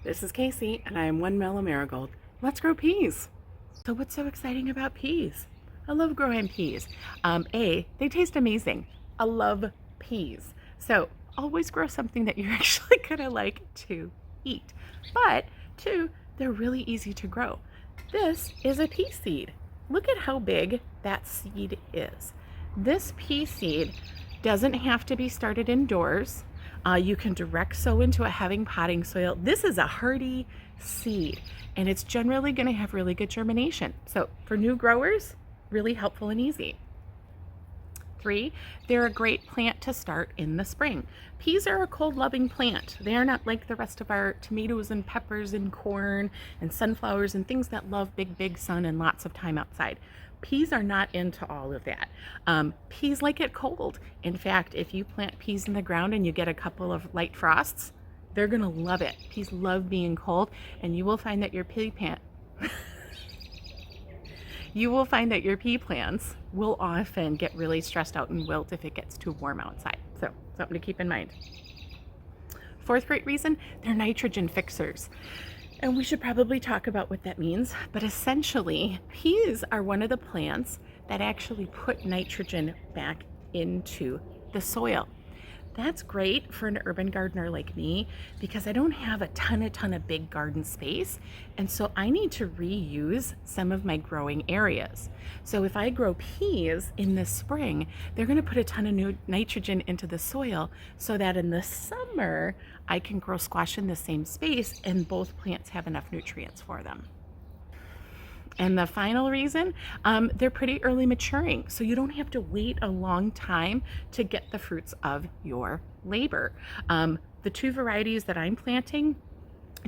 This is Casey, and I am one mellow marigold. Let's grow peas. So what's so exciting about peas? I love growing peas. They taste amazing. I love peas. So always grow something that you're actually gonna like to eat. But two, they're really easy to grow. This is a pea seed. Look at how big that seed is. This pea seed doesn't have to be started indoors. You can direct sow into a having potting soil. This is a hardy seed, and it's generally going to have really good germination. So for new growers, really helpful and easy. 3, they're a great plant to start in the spring. Peas are a cold-loving plant. They are not like the rest of our tomatoes and peppers and corn and sunflowers and things that love big, big sun and lots of time outside. Peas are not into all of that. Peas like it cold. In fact, if you plant peas in the ground and you get a couple of light frosts, they're gonna love it. Peas love being cold, and you will find that your pea plants will often get really stressed out and wilt if it gets too warm outside. So something to keep in mind. 4th great reason, they're nitrogen fixers. And we should probably talk about what that means, but essentially peas are one of the plants that actually put nitrogen back into the soil. That's great for an urban gardener like me because I don't have a ton of big garden space, and so I need to reuse some of my growing areas. So if I grow peas in the spring, they're going to put a ton of new nitrogen into the soil so that in the summer I can grow squash in the same space and both plants have enough nutrients for them. And the final reason, they're pretty early maturing, so you don't have to wait a long time to get the fruits of your labor. The 2 varieties that I'm planting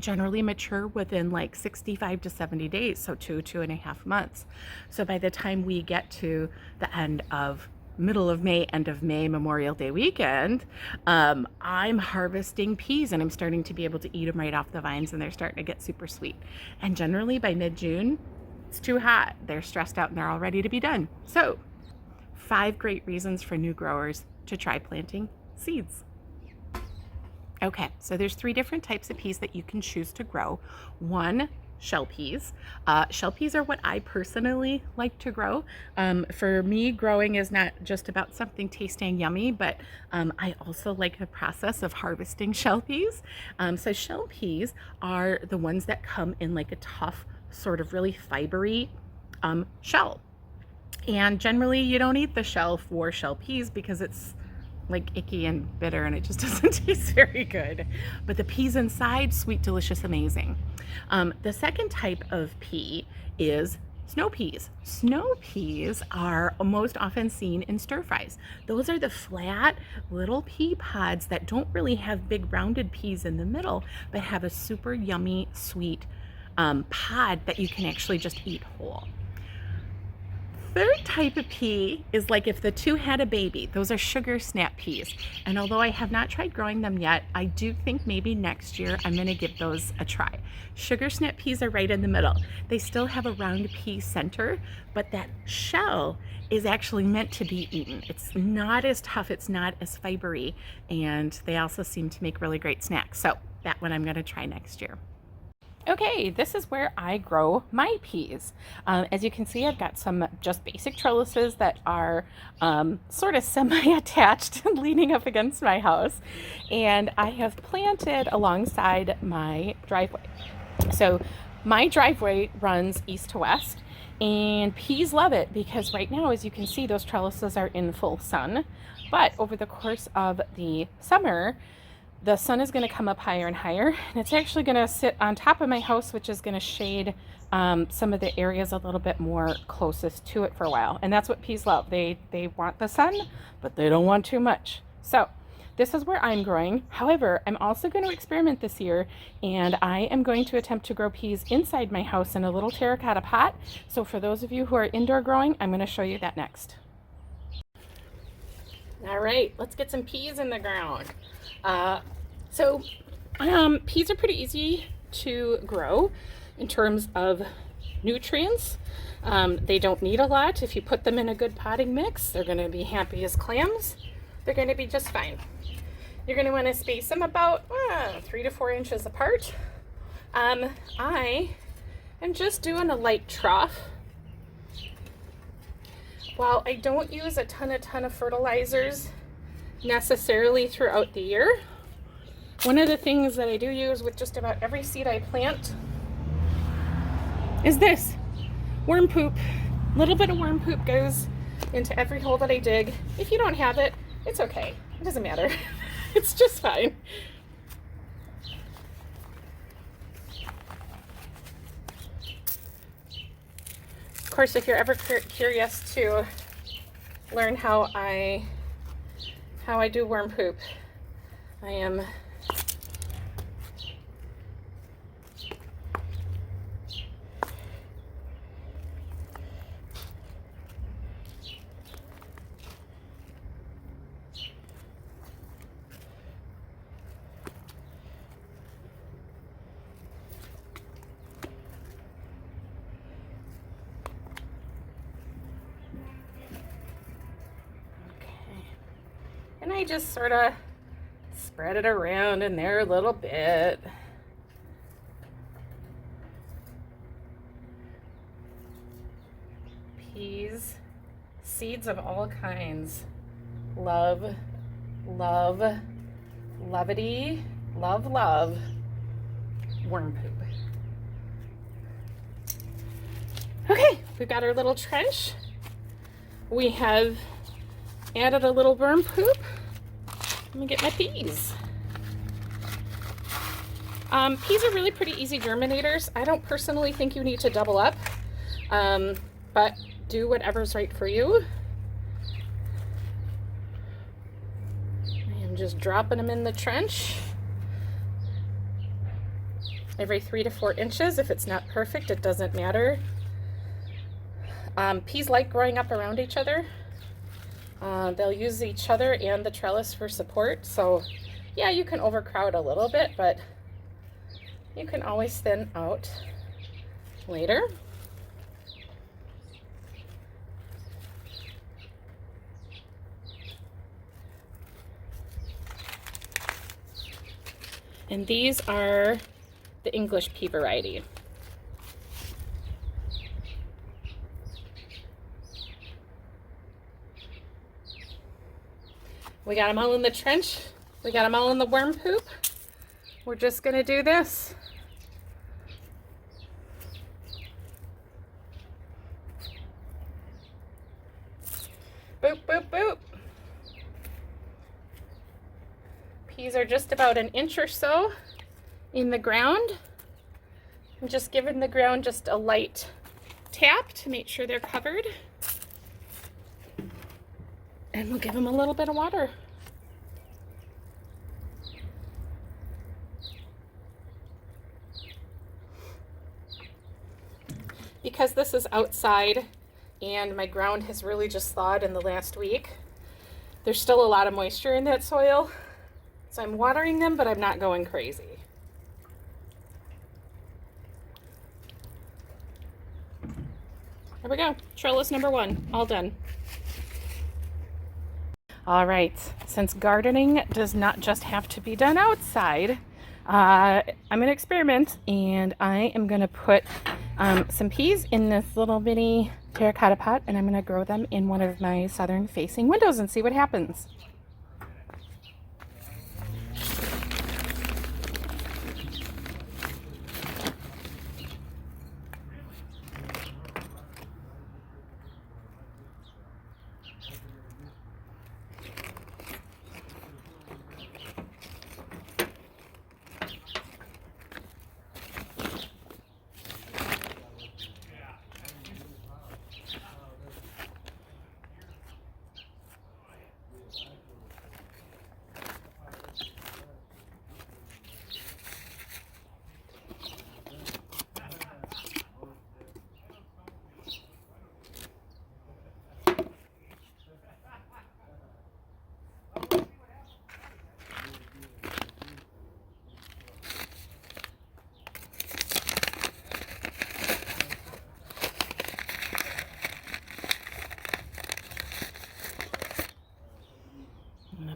generally mature within like 65 to 70 days, so 2.5 months. So by the time we get to the middle of May, end of May, Memorial Day weekend, I'm harvesting peas and I'm starting to be able to eat them right off the vines, and they're starting to get super sweet. And generally by mid-June, it's too hot, they're stressed out, and they're all ready to be done. So 5 great reasons for new growers to try planting seeds. Okay, so there's 3 different types of peas that you can choose to grow. 1, shell peas. Shell peas are what I personally like to grow. For me, growing is not just about something tasting yummy, but I also like the process of harvesting shell peas. So shell peas are the ones that come in like a tough, sort of really fibery shell. And generally you don't eat the shell for shell peas because it's like icky and bitter and it just doesn't taste very good. But the peas inside, sweet, delicious, amazing. The second type of pea is snow peas. Snow peas are most often seen in stir fries. Those are the flat little pea pods that don't really have big rounded peas in the middle, but have a super yummy, sweet pod that you can actually just eat whole. Third type of pea is like if the 2 had a baby. Those are sugar snap peas. And although I have not tried growing them yet, I do think maybe next year I'm going to give those a try. Sugar snap peas are right in the middle. They still have a round pea center, but that shell is actually meant to be eaten. It's not as tough, it's not as fibery, and they also seem to make really great snacks. So that one I'm going to try next year. Okay, this is where I grow my peas. As you can see, I've got some just basic trellises that are sort of semi-attached and leaning up against my house. And I have planted alongside my driveway. So my driveway runs east to west, and peas love it because right now, as you can see, those trellises are in full sun. But over the course of the summer, the sun is going to come up higher and higher, and it's actually going to sit on top of my house, which is going to shade some of the areas a little bit more closest to it for a while. And that's what peas love. They want the sun, but they don't want too much. So this is where I'm growing. However, I'm also going to experiment this year, and I am going to attempt to grow peas inside my house in a little terracotta pot. So for those of you who are indoor growing, I'm going to show you that next. All right, let's get some peas in the ground. Peas are pretty easy to grow in terms of nutrients. They don't need a lot. If you put them in a good potting mix, they're going to be happy as clams. They're going to be just fine. You're going to want to space them about 3 to 4 inches apart. I am just doing a light trough. While I don't use a ton of fertilizers necessarily throughout the year, one of the things that I do use with just about every seed I plant is this worm poop. A little bit of worm poop goes into every hole that I dig. If you don't have it, it's okay. It doesn't matter. It's just fine. Of course, if you're ever curious to learn how I do worm poop, I am and I just sort of spread it around in there a little bit. Peas, seeds of all kinds. Love, love, lovity, love, love, worm poop. Okay, we've got our little trench. We have added a little worm poop. Let me get my peas. Peas are really pretty easy germinators. I don't personally think you need to double up, but do whatever's right for you. I am just dropping them in the trench every 3 to 4 inches. If it's not perfect, it doesn't matter. Peas like growing up around each other. They'll use each other and the trellis for support. So yeah, you can overcrowd a little bit, but you can always thin out later. And these are the English pea variety. We got them all in the trench. We got them all in the worm poop. We're just gonna do this. Boop, boop, boop. Peas are just about an inch or so in the ground. I'm just giving the ground just a light tap to make sure they're covered. And we'll give them a little bit of water. Because this is outside and my ground has really just thawed in the last week, there's still a lot of moisture in that soil. So I'm watering them, but I'm not going crazy. There we go. Trellis number 1, all done. All right, since gardening does not just have to be done outside, I'm gonna experiment and I am gonna put some peas in this little mini terracotta pot and I'm gonna grow them in one of my southern facing windows and see what happens.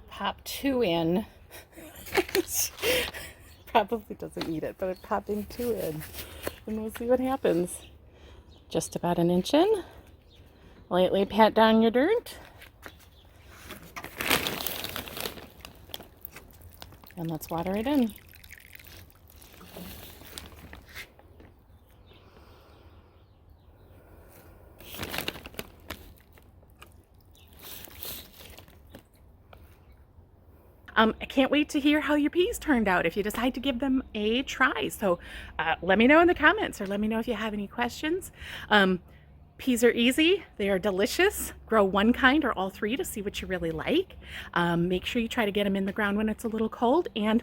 Pop 2 in. Probably doesn't need it, but I'm popping 2 in. And we'll see what happens. Just about an inch in. Lightly pat down your dirt. And let's water it in. I can't wait to hear how your peas turned out if you decide to give them a try. So let me know in the comments, or let me know if you have any questions. Peas are easy. They are delicious. Grow one kind or all 3 to see what you really like. Make sure you try to get them in the ground when it's a little cold, and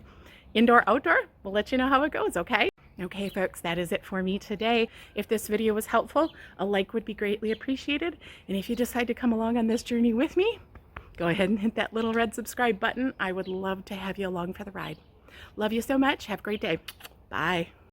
indoor, outdoor, we'll let you know how it goes, okay? Okay, folks, that is it for me today. If this video was helpful, a like would be greatly appreciated. And if you decide to come along on this journey with me, go ahead and hit that little red subscribe button. I would love to have you along for the ride. Love you so much. Have a great day. Bye.